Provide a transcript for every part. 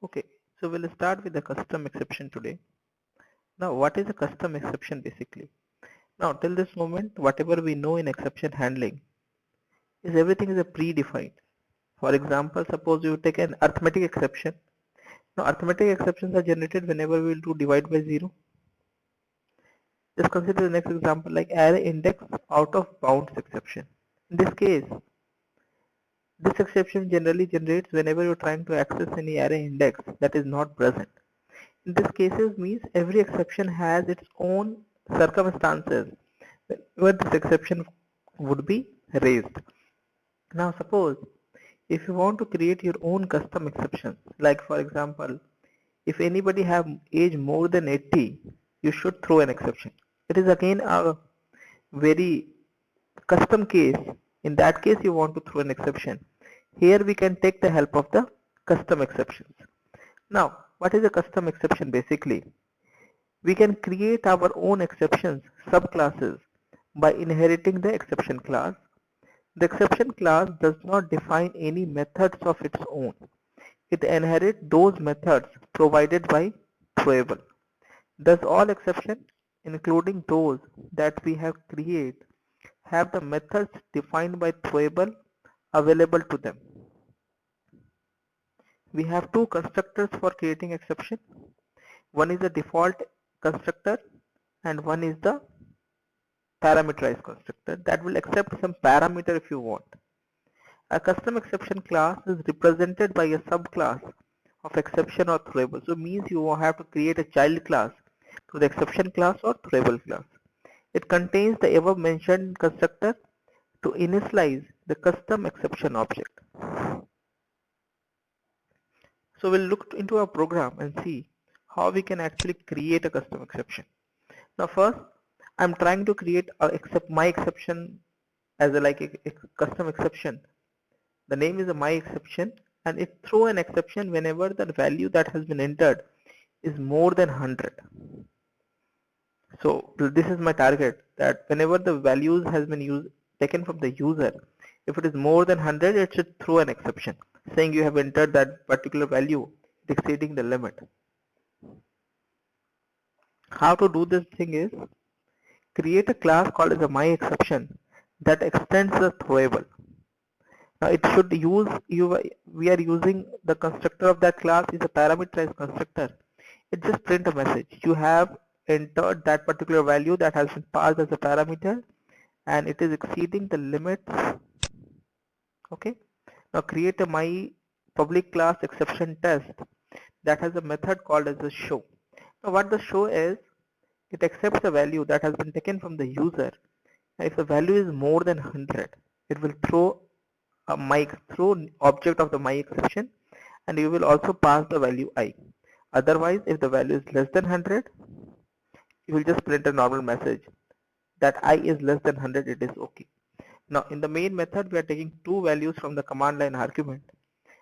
Okay, so we'll start with the custom exception today. Now, what is a custom exception basically? Now, till this moment, whatever we know in exception handling is everything is a predefined. For example, suppose you take an arithmetic exception. Now, arithmetic exceptions are generated whenever we will do divide by 0. Just consider the next example like array index out of bounds exception. In this case, this exception generally generates whenever you're trying to access any array index that is not present. In this cases means every exception has its own circumstances where this exception would be raised. Now suppose if you want to create your own custom exceptions, like for example, if anybody have age more than 80, you should throw an exception. It is again a very custom case. In that case you want to throw an exception. Here we can take the help of the custom exceptions. Now, what is a custom exception basically? We can create our own exceptions subclasses by inheriting the exception class. The exception class does not define any methods of its own. It inherits those methods provided by throwable. Thus all exceptions, including those that we have created, have the methods defined by throwable available to them. We have two constructors for creating exception. One is the default constructor and one is the parameterized constructor that will accept some parameter if you want. A custom exception class is represented by a subclass of exception or throwable. So means you have to create a child class to the exception class or throwable class. It contains the above mentioned constructor to initialize the custom exception object. So we'll look into our program and see how we can actually create a custom exception. Now first, I'm trying to create my exception as a custom exception. The name is a my exception and it throw an exception whenever the value that has been entered is more than 100. So this is my target, that whenever the values has been taken from the user, if it is more than 100, it should throw an exception saying you have entered that particular value exceeding the limit. How to do this thing is create a class called as a my exception that extends the throwable. Now it should use we are using the constructor of that class is a parameterized constructor. It just print a message. You have entered that particular value that has been passed as a parameter and it is exceeding the limits. Okay. Now create a my public class exception test that has a method called as a show. Now what the show is, it accepts a value that has been taken from the user. If the value is more than 100, it will throw throw object of the my exception and you will also pass the value I. Otherwise, if the value is less than 100, you will just print a normal message that I is less than 100, it is okay. Now in the main method, we are taking two values from the command line argument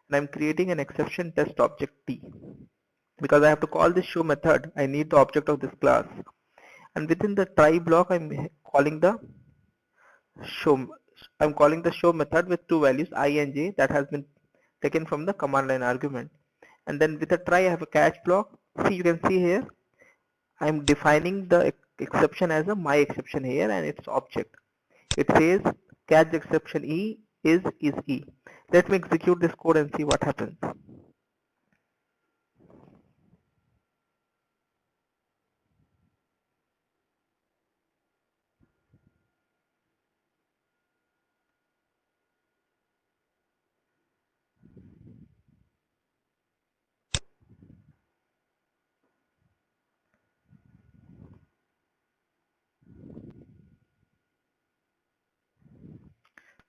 and I'm creating an exception test object T. Because I have to call this show method, I need the object of this class. And within the try block, I'm calling the show method with two values I and j that has been taken from the command line argument. And then with a try, I have a catch block. See, you can see here, I'm defining the exception as a my exception here and its object. It says catch exception E is E. Let me execute this code and see what happens.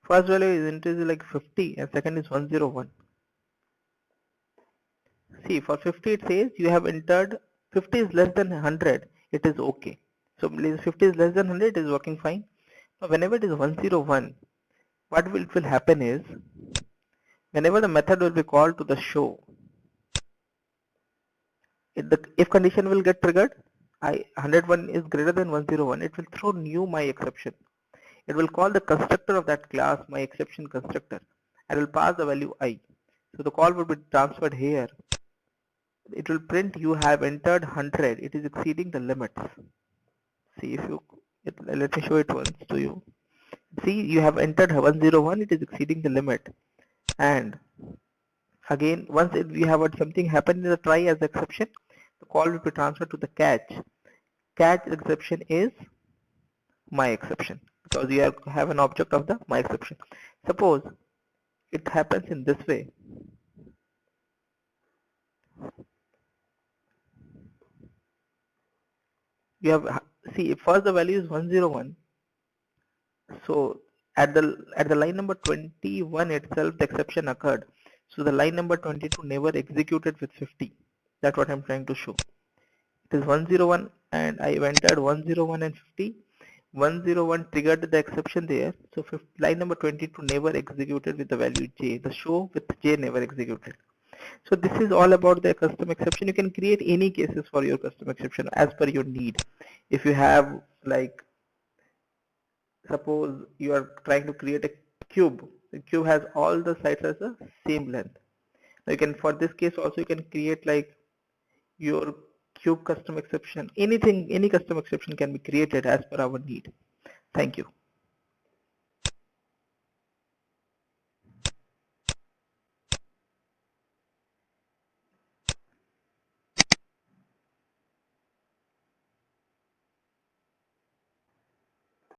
First value is like 50 and second is 101. See, for 50 it says you have entered 50 is less than 100, it is okay. So 50 is less than 100, it is working fine. Now whenever it is 101, what will happen is, whenever the method will be called to the show, if condition will get triggered, 101 is greater than 101, it will throw new my exception. It will call the constructor of that class my exception constructor and will pass the value I. So the call will be transferred here it will print you have entered 100, it is exceeding the limits. See if you, let me show it once to you. See, you have entered 101, it is exceeding the limit. And again, once we have something happen in the try as exception, the call will be transferred to the catch. Catch exception is my exception, because you have an object of the my exception. Suppose it happens in this way. You have, see, first the value is 101. So at the line number 21 itself, the exception occurred. So the line number 22 never executed with 50. That's what I'm trying to show. It is 101 and I entered 101 and 50. 101 triggered the exception there. So line number 22 never executed with the value j. The show with j never executed. So this is all about the custom exception. You can create any cases for your custom exception as per your need. If you have, like, suppose you are trying to create a cube. The cube has all the sides as the same length. Now you can, for this case also, you can create like your cube custom exception. Anything, any custom exception can be created as per our need. Thank you.